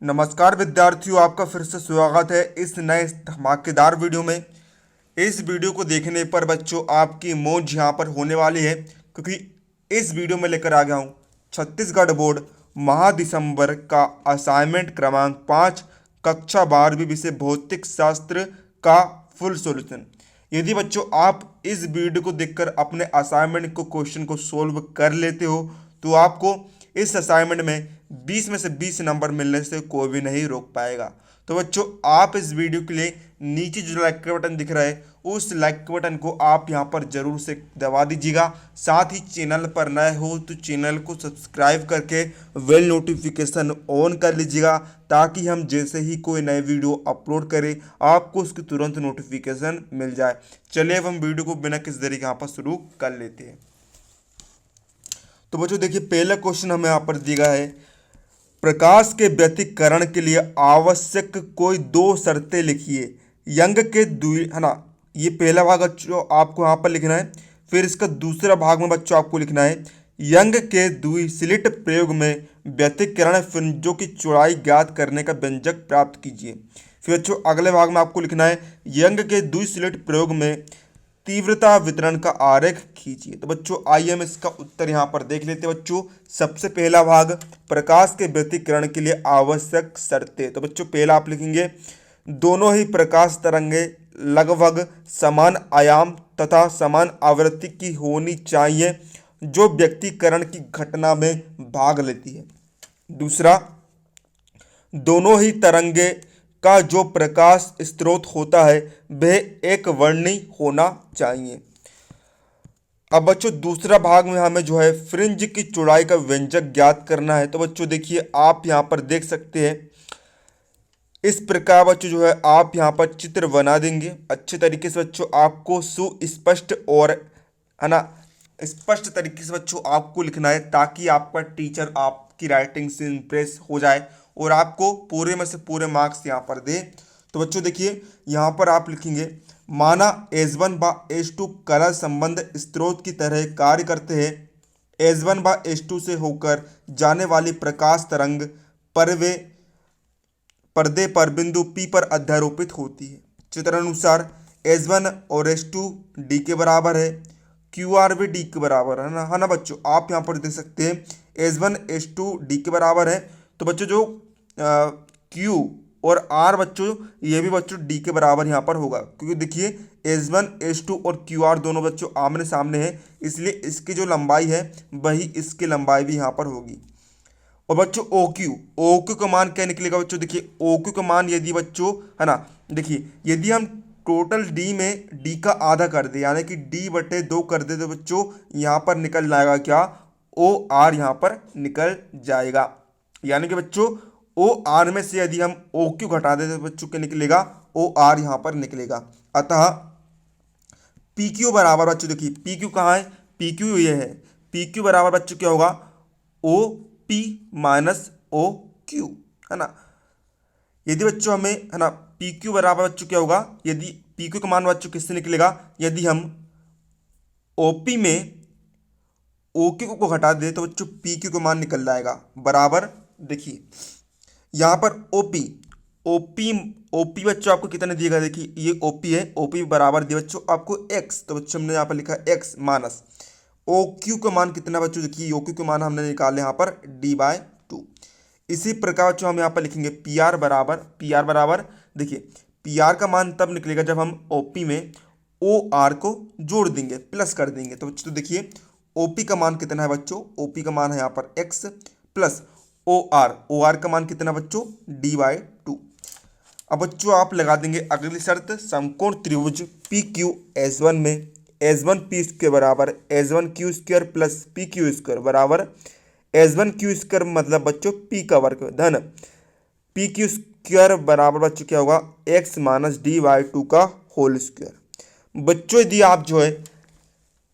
नमस्कार विद्यार्थियों, आपका फिर से स्वागत है इस नए धमाकेदार वीडियो में। इस वीडियो को देखने पर बच्चों आपकी मौज यहाँ पर होने वाली है, क्योंकि इस वीडियो में लेकर आ गया हूँ छत्तीसगढ़ बोर्ड माह दिसंबर का असाइनमेंट क्रमांक 5 कक्षा 12वीं विषय भौतिक शास्त्र का फुल सॉल्यूशन। यदि बच्चों आप इस वीडियो को देखकर अपने असाइनमेंट को क्वेश्चन को सोल्व कर लेते हो तो आपको इस असाइनमेंट में 20 में से 20 नंबर मिलने से कोई भी नहीं रोक पाएगा। तो बच्चों आप इस वीडियो के लिए नीचे जो लाइक का बटन दिख रहा है उस लाइक के बटन को आप यहां पर जरूर से दबा दीजिएगा। साथ ही चैनल पर नए हो तो चैनल को सब्सक्राइब करके बेल नोटिफिकेशन ऑन कर लीजिएगा, ताकि हम जैसे ही कोई नए वीडियो अपलोड करें आपको उसकी तुरंत नोटिफिकेशन मिल जाए। चलिए अब हम वीडियो को बिना किसी देरी के यहाँ पर शुरू कर लेते हैं। तो बच्चों देखिए, पहला क्वेश्चन हमें यहाँ पर दिया है, प्रकाश के व्यतिकरण के लिए आवश्यक कोई दो शर्तें लिखिए। यंग के द्वि है ना, ये पहला भाग बच्चों आपको यहाँ पर लिखना है। फिर इसका दूसरा भाग में बच्चों आपको लिखना है, यंग के द्विस्लिट प्रयोग में व्यतिकरण फ्रिंजों की चौड़ाई ज्ञात करने का व्यंजक प्राप्त कीजिए। फिर बच्चों अगले भाग में आपको लिखना है, यंग के द्विस्लिट प्रयोग में तीव्रता वितरण का आरेख खींचिए। तो बच्चों आइए हम इसका उत्तर यहाँ पर देख लेते हैं। बच्चों सबसे पहला भाग, प्रकाश के व्यतिकरण के लिए आवश्यक शर्तें। तो बच्चों पहला आप लिखेंगे, दोनों ही प्रकाश तरंगे लगभग समान आयाम तथा समान आवृत्ति की होनी चाहिए जो व्यतिकरण की घटना में भाग लेती है। दूसरा, दोनों ही तरंगे का जो प्रकाश स्रोत होता है वह एक वर्णी होना चाहिए। अब बच्चों दूसरा भाग में हमें जो है फ्रिंज की चौड़ाई का व्यंजक ज्ञात करना है। तो बच्चों देखिए आप यहाँ पर देख सकते हैं, इस प्रकार बच्चों जो है आप यहाँ पर चित्र बना देंगे अच्छे तरीके से। बच्चों आपको सुस्पष्ट और है ना स्पष्ट तरीके से बच्चों आपको लिखना है, ताकि आपका टीचर आपकी राइटिंग से इम्प्रेस हो जाए और आपको पूरे में से पूरे मार्क्स यहाँ पर दे। तो बच्चों देखिए यहाँ पर आप लिखेंगे, माना H1 व H2 कला संबंध स्रोत की तरह कार्य करते हैं। H1 व H2 से होकर जाने वाली प्रकाश तरंग पर्दे पर बिंदु P पर अध्यारोपित होती है। चित्र अनुसार H1 और H2 D के बराबर है, QR भी D के बराबर है ना बच्चों। आप यहाँ पर देख सकते हैं H1 H2 D के बराबर है। तो बच्चों जो Q और R बच्चों ये भी बच्चों D के बराबर यहाँ पर होगा, क्योंकि देखिए H1 H2 और QR दोनों बच्चों आमने सामने हैं, इसलिए इसकी जो लंबाई है वही इसकी लंबाई भी यहाँ पर होगी। और बच्चों OQ का मान क्या निकलेगा बच्चों? देखिए OQ का मान यदि बच्चों है ना, देखिए यदि हम टोटल D में D का आधा कर दे यानी कि D/2 कर दे तो बच्चों यहाँ पर निकल जाएगा क्या? OR यहाँ पर निकल जाएगा। यानी कि बच्चों OR में से यदि हम OQ घटा दें तो बच्चों क्या निकलेगा? OR यहाँ पर निकलेगा। अतः PQ बराबर बच्चों देखिए PQ कहाँ है? PQ ये है, PQ बराबर बच्चों क्या होगा? OP माइनस OQ है ना। यदि बच्चों हमें है ना PQ बराबर बच्चों क्या होगा? यदि PQ का मान बच्चों किससे निकलेगा? यदि हम OP में OQ को हटा दे तो बच्चों PQ का मान निकल जाएगा बराबर। देखिए यहाँ पर OP बच्चों आपको कितने दिएगा? देखिए ये OP है, OP बराबर दिया बच्चों आपको X। तो बच्चों हमने यहाँ पर लिखा X माइनस OQ का मान कितना बच्चों? देखिए OQ का मान हमने निकाले यहाँ पर D/2। इसी प्रकार बच्चों हम यहाँ पर लिखेंगे PR बराबर देखिए PR का मान तब निकलेगा जब हम OP में OR को जोड़ देंगे, प्लस कर देंगे। तो बच्चों देखिए OP का मान कितना है बच्चों? OP का मान है यहाँ पर X प्लस OR का मान कितना बच्चों? D/2। अब बच्चों आप लगा देंगे अगली शर्त, समकोण त्रिभुज PQS1 में H1P² बराबर H1Q² प्लस PQ² बराबर H1Q² मतलब बच्चों P का वर्ग धन PQ² बराबर बच्चों क्या होगा? X माइनस D/2 का होल स्क्वायर। बच्चों यदि आप जो है,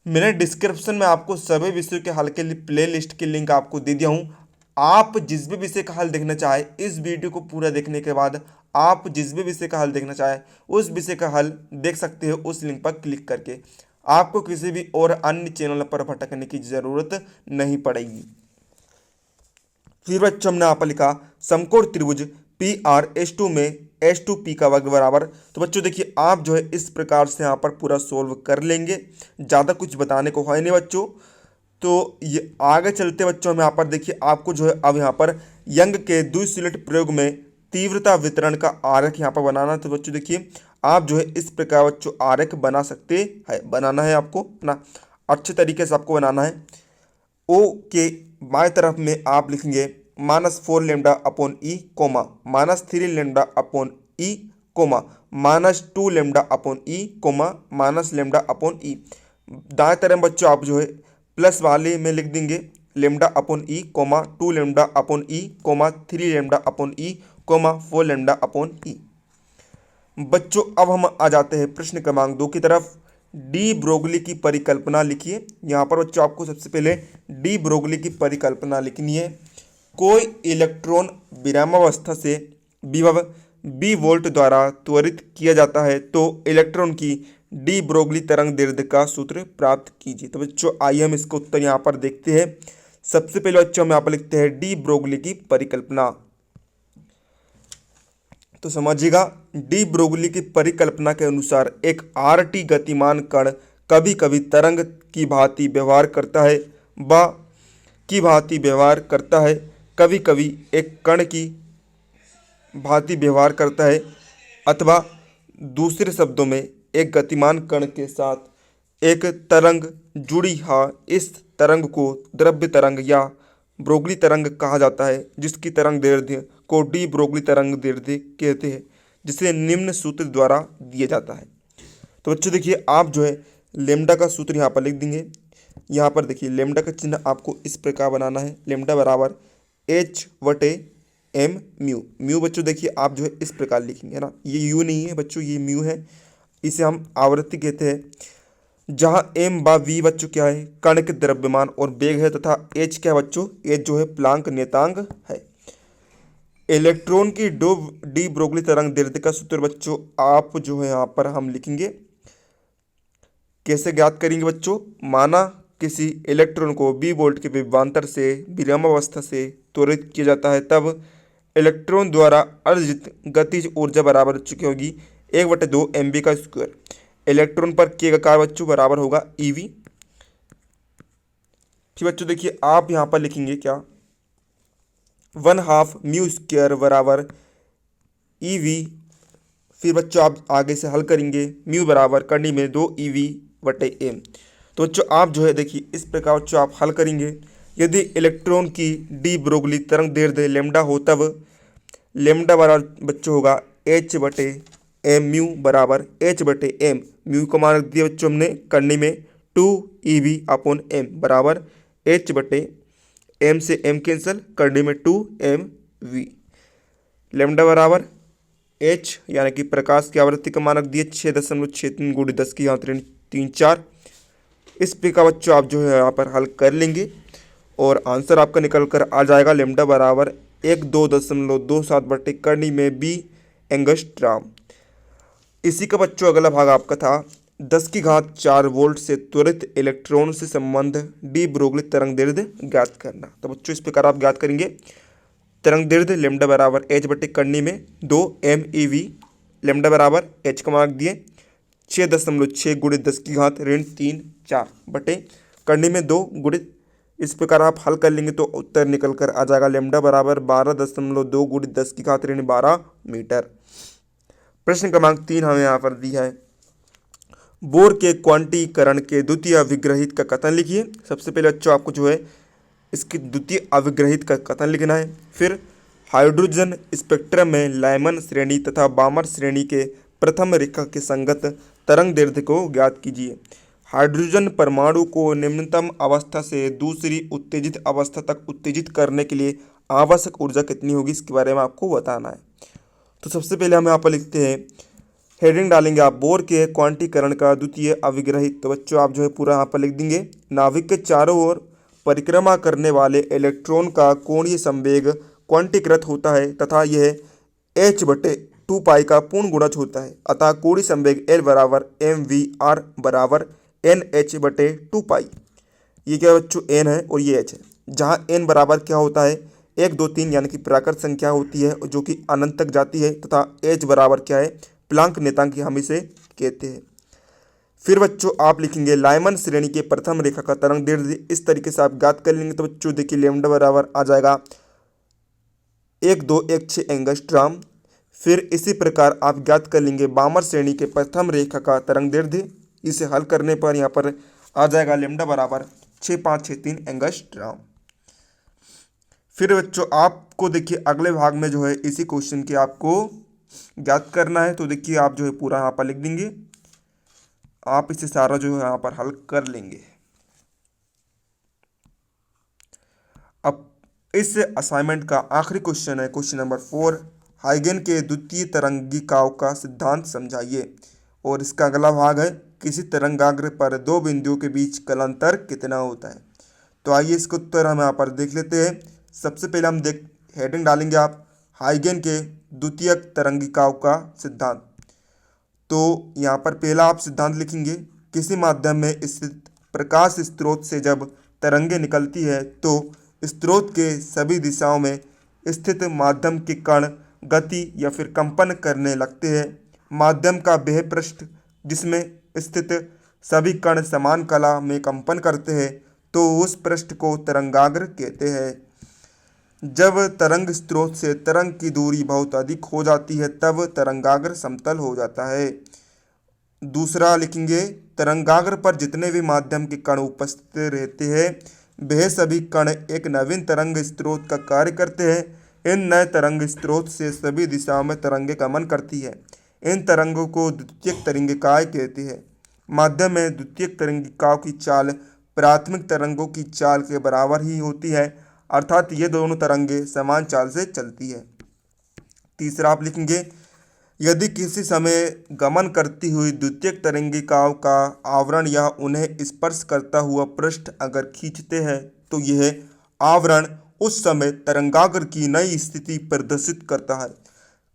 मैंने डिस्क्रिप्शन में आपको सभी विषयों के हल के लिए प्ले लिस्ट की लिंक आपको दे दिया हूँ। आप जिस भी विषय का हल देखना चाहे इस वीडियो को पूरा देखने के बाद आप जिस भी विषय का हल देखना चाहे उस विषय का हल देख सकते हो उस लिंक पर क्लिक करके। आपको किसी भी और अन्य चैनल पर भटकने की ज़रूरत नहीं पड़ेगी। फिर बच्चों हमने यहाँ पर लिखा समकोण त्रिभुज PRH2 में H2P का वर्ग बराबर। तो बच्चों देखिए आप जो है इस प्रकार से यहाँ पर पूरा सोल्व कर लेंगे, ज़्यादा कुछ बताने को है नहीं बच्चों। तो ये आगे चलते बच्चों में यहाँ पर देखिए आपको जो है अब यहाँ पर यंग के द्विस्लेट प्रयोग में तीव्रता वितरण का आरेख यहाँ पर बनाना। तो बच्चों देखिए आप जो है इस प्रकार बच्चों आरेख बना सकते हैं, बनाना है आपको ना, अच्छे तरीके से आपको बनाना है। ओ के बाएं तरफ में आप लिखेंगे -4 lambda upon E comma -3 lambda upon E comma -2 lambda upon E comma -minus lambda upon E. दाएं तरफ बच्चों आप जो है प्लस वाले में लिख देंगे lambda upon E comma 2 lambda upon E comma 3 lambda upon E comma 4 lambda upon E. बच्चों अब हम आ जाते हैं प्रश्न क्रमांक 2 की तरफ। डी ब्रोगली की परिकल्पना लिखिए। यहाँ पर बच्चों आपको सबसे पहले डी ब्रोगली की परिकल्पना लिखनी है। कोई इलेक्ट्रॉन विरामावस्था से विभव बी वोल्ट द्वारा त्वरित किया जाता है तो इलेक्ट्रॉन की डी ब्रोगली तरंग दैर्ध्य का सूत्र प्राप्त कीजिए। तो बच्चों आइए हम इसका उत्तर यहाँ पर देखते हैं। सबसे पहले बच्चों हम यहाँ पर लिखते हैं डी ब्रोगली की परिकल्पना। तो समझिएगा डी ब्रोगली की परिकल्पना के अनुसार एक आरटी गतिमान कण कभी कभी तरंग की भांति व्यवहार करता है कभी कभी एक कण की भांति व्यवहार करता है, अथवा दूसरे शब्दों में एक गतिमान कण के साथ एक तरंग जुड़ी है। इस तरंग को द्रव्य तरंग या ब्रोगली तरंग कहा जाता है, जिसकी तरंग दैर्ध्य को डी ब्रोगली तरंग दैर्ध्य कहते हैं, जिसे निम्न सूत्र द्वारा दिया जाता है। तो बच्चों देखिए आप जो है लेमडा का सूत्र यहाँ पर लिख देंगे। यहाँ पर देखिए लेमडा का चिन्ह आपको इस प्रकार बनाना है, लेमडा बराबर H/m म्यू। बच्चों देखिए आप जो है इस प्रकार लिखेंगे, है ना, ये यू नहीं है बच्चों, ये म्यू है, इसे हम आवृत्ति कहते हैं। जहाँ m बा v बच्चों क्या है, कण के द्रव्यमान और वेग है, तथा h क्या है बच्चों, h जो है प्लांक नियतांक है। इलेक्ट्रॉन की डी ब्रोगली तरंग दैर्ध्य का सूत्र बच्चों आप जो है यहाँ पर हम लिखेंगे। कैसे ज्ञात करेंगे बच्चों, माना किसी इलेक्ट्रॉन को बी वोल्ट के विभवांतर से विरामावस्था से त्वरित किया जाता है, तब इलेक्ट्रॉन द्वारा अर्जित गतिज ऊर्जा बराबर चुकी होगी 1/2 mv का स्क्वायर। इलेक्ट्रॉन पर के का कार्य बच्चों बराबर होगा EV। फिर बच्चों देखिए आप यहाँ पर लिखेंगे क्या, 1/2 म्यू स्क्वायर बराबर EV। फिर बच्चों आप आगे से हल करेंगे, म्यू बराबर करने में 2 EV/m। तो बच्चों आप जो है देखिए इस प्रकार बच्चों आप हल करेंगे। यदि इलेक्ट्रॉन की डी ब्रोगली तरंग दैर्ध्य लेमडा हो, तब लेमडा बराबर बच्चों होगा H/m म्यू बराबर H/m। म्यू का मान रख दिया बच्चों हमने करने में 2 EV/m बराबर H/m से m कैंसिल करने में 2 mv। लेमडा बराबर h यानी कि प्रकाश की आवृत्ति का मान रख दिए 6.63 × 10⁻³ इस प्रकार बच्चों आप जो है यहाँ पर हल कर लेंगे और आंसर आपका निकल कर आ जाएगा लेमडा बराबर 12.27 करनी में b एंगस्ट्राम। इसी का बच्चों अगला भाग आपका था 10⁴ वोल्ट से त्वरित इलेक्ट्रॉन से संबंध डी ब्रोगली तरंग दैर्ध्य ज्ञात करना। तो बच्चों इस प्रकार आप ज्ञात करेंगे, तरंग दैर्ध्य लेमडा बराबर h करनी में 2 MeV। लेमडा बराबर h का मान दिए 6.6 × 10⁻³ करने में 2 गुणित। इस प्रकार आप हल कर लेंगे तो उत्तर निकल कर आ जाएगा लेमडा बराबर 12.2 × 10⁻12 मीटर। प्रश्न क्रमांक 3 हमें यहाँ पर दिया है, बोर के क्वांटीकरण के द्वितीय अभिग्रहित का कथन लिखिए। सबसे पहले बच्चों आपको जो है इसकी द्वितीय अभिग्रहित का कथन लिखना है। फिर हाइड्रोजन स्पेक्ट्रम में लाइमन श्रेणी तथा बामर श्रेणी के प्रथम रेखा के संगत तरंग दैर्ध्य को ज्ञात कीजिए। हाइड्रोजन परमाणु को निम्नतम अवस्था से दूसरी उत्तेजित अवस्था तक उत्तेजित करने के लिए आवश्यक ऊर्जा कितनी होगी, इसके बारे में आपको बताना है। तो सबसे पहले हम यहाँ पर लिखते हैं, हेडिंग डालेंगे आप, बोर के क्वांटीकरण का द्वितीय अभिग्रहित। तो बच्चों आप जो है पूरा यहाँ पर लिख देंगे, नाभिक के चारों ओर परिक्रमा करने वाले इलेक्ट्रॉन का कोणीय संवेग क्वांटीकृत होता है तथा यह h/2π का पूर्ण गुणज होता है। अतः कोणीय संवेग L बराबर mv/r बराबर nh/2π। ये क्या बच्चों n है और ये h है। जहाँ n बराबर क्या होता है, 1 2 3 यानी कि प्राकृत संख्या होती है जो कि अनंत तक जाती है, तथा h बराबर क्या है, प्लांक नेतांक हम इसे कहते हैं। फिर बच्चों आप लिखेंगे लाइमन श्रेणी के प्रथम रेखा का तरंग दैर्ध्य, इस तरीके से आप ज्ञात कर लेंगे। तो बच्चों देखिए लैम्डा बराबर आ जाएगा 1216 एंगस्ट्राम। फिर इसी प्रकार आप ज्ञात कर लेंगे बामर श्रेणी के प्रथम रेखा का तरंग दैर्ध्य, इसे हल करने पर यहाँ पर आ जाएगा लैम्डा बराबर 6563 एंगस्ट्राम। फिर बच्चों आपको देखिए अगले भाग में जो है इसी क्वेश्चन की आपको ज्ञात करना है। तो देखिए आप जो है पूरा यहाँ पर लिख देंगे, आप इसे सारा जो है यहाँ पर हल कर लेंगे। अब इस असाइनमेंट का आखिरी क्वेश्चन है क्वेश्चन नंबर 4, हाइगन के द्वितीय तरंगिकाओं का सिद्धांत समझाइए। और इसका अगला भाग है किसी तरंगाग्र पर दो बिंदुओं के बीच कलांतर कितना होता है। तो आइए इसका उत्तर हम यहाँ पर देख लेते हैं। सबसे पहले हम हेडिंग डालेंगे आप हाइगन के द्वितीय तरंगिकाओं का सिद्धांत। तो यहाँ पर पहला आप सिद्धांत लिखेंगे, किसी माध्यम में स्थित प्रकाश स्रोत से जब तरंगे निकलती है तो स्रोत के सभी दिशाओं में स्थित माध्यम के कण गति या फिर कंपन करने लगते हैं। माध्यम का बाह्य पृष्ठ जिसमें स्थित सभी कण समान कला में कंपन करते हैं तो उस पृष्ठ को तरंगाग्र कहते हैं। जब तरंग स्रोत से तरंग की दूरी बहुत अधिक हो जाती है तब तरंगाग्र समतल हो जाता है। दूसरा लिखेंगे, तरंगाग्र पर जितने भी माध्यम के कण उपस्थित रहते हैं वह सभी कण एक नवीन तरंग स्रोत का कार्य करते हैं। इन नए तरंग स्रोत से सभी दिशाओं में तरंगें गमन करती है। इन तरंगों को द्वितीयक तरंगिकाएं कहती है। माध्यम में द्वितीयक तरंगिकाओं की चाल प्राथमिक तरंगों की चाल के बराबर ही होती है, अर्थात ये दोनों तरंगें समान चाल से चलती है। तीसरा आप लिखेंगे, यदि किसी समय गमन करती हुई द्वितीयक तरंगिकाओं का आवरण या उन्हें स्पर्श करता हुआ पृष्ठ अगर खींचते हैं तो यह आवरण उस समय तरंगाग्र की नई स्थिति प्रदर्शित करता है।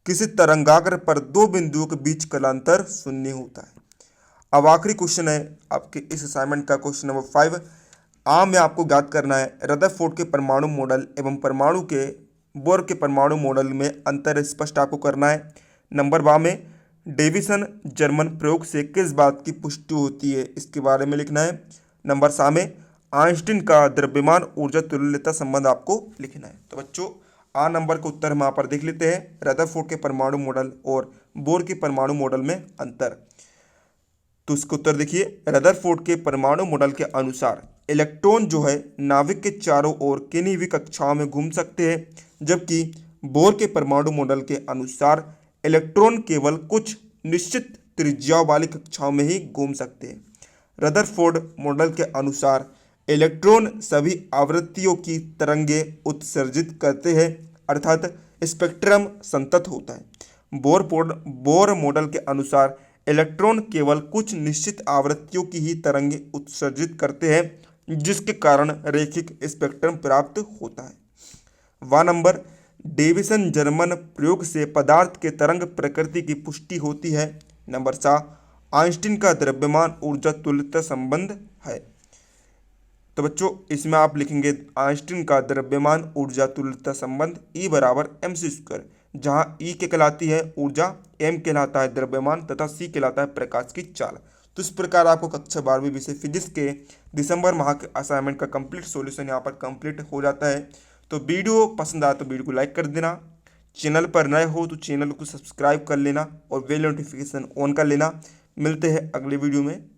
किसी तरंगाग्र पर दो बिंदुओं के बीच कलांतर शून्य होता है। अब आखिरी क्वेश्चन है आपके इस असाइनमेंट का क्वेश्चन नंबर 5। में आपको ज्ञात करना है रदरफोर्ड के परमाणु मॉडल एवं बोर के परमाणु मॉडल में अंतर स्पष्ट आपको करना है। नंबर 12 में डेविसन जर्मन प्रयोग से किस बात की पुष्टि होती है, इसके बारे में लिखना है। नंबर 7 में आइंस्टीन का द्रव्यमान ऊर्जा तुल्यता संबंध आपको लिखना है। तो बच्चों नंबर का उत्तर हम यहाँ पर देख लेते हैं, रदरफोर्ड के परमाणु मॉडल और बोर के परमाणु मॉडल में अंतर। तो इसका उत्तर देखिए, रदरफोर्ड के परमाणु मॉडल के अनुसार इलेक्ट्रॉन जो है नाभिक के चारों ओर किन्हीं भी कक्षाओं में घूम सकते हैं, जबकि बोर के परमाणु मॉडल के अनुसार इलेक्ट्रॉन केवल कुछ निश्चित त्रिज्याओं वाली कक्षाओं में ही घूम सकते हैं। रदरफोर्ड मॉडल के अनुसार इलेक्ट्रॉन सभी आवृत्तियों की तरंगें उत्सर्जित करते हैं, अर्थात स्पेक्ट्रम संतत होता है। बोर मॉडल के अनुसार इलेक्ट्रॉन केवल कुछ निश्चित आवृत्तियों की ही तरंगें उत्सर्जित करते हैं, जिसके कारण रैखिक स्पेक्ट्रम प्राप्त होता है। व नंबर डेविसन जर्मन प्रयोग से पदार्थ के तरंग प्रकृति की पुष्टि होती है। नंबर 4 आइंस्टीन का द्रव्यमान ऊर्जा तुल्यता संबंध है। तो बच्चों इसमें आप लिखेंगे आइंस्टीन का द्रव्यमान ऊर्जा तुल्यता संबंध E बराबर mc², जहाँ E के कहलाती है ऊर्जा, M कहलाता है द्रव्यमान तथा C कहलाता है प्रकाश की चाल। तो इस प्रकार आपको कक्षा 12वीं विषय फिजिक्स के दिसंबर माह के असाइनमेंट का कंप्लीट सॉल्यूशन यहाँ पर कंप्लीट हो जाता है। तो वीडियो पसंद आया तो वीडियो को लाइक कर देना, चैनल पर नए हो तो चैनल को सब्सक्राइब कर लेना और बेल नोटिफिकेशन ऑन कर लेना। मिलते हैं अगले वीडियो में।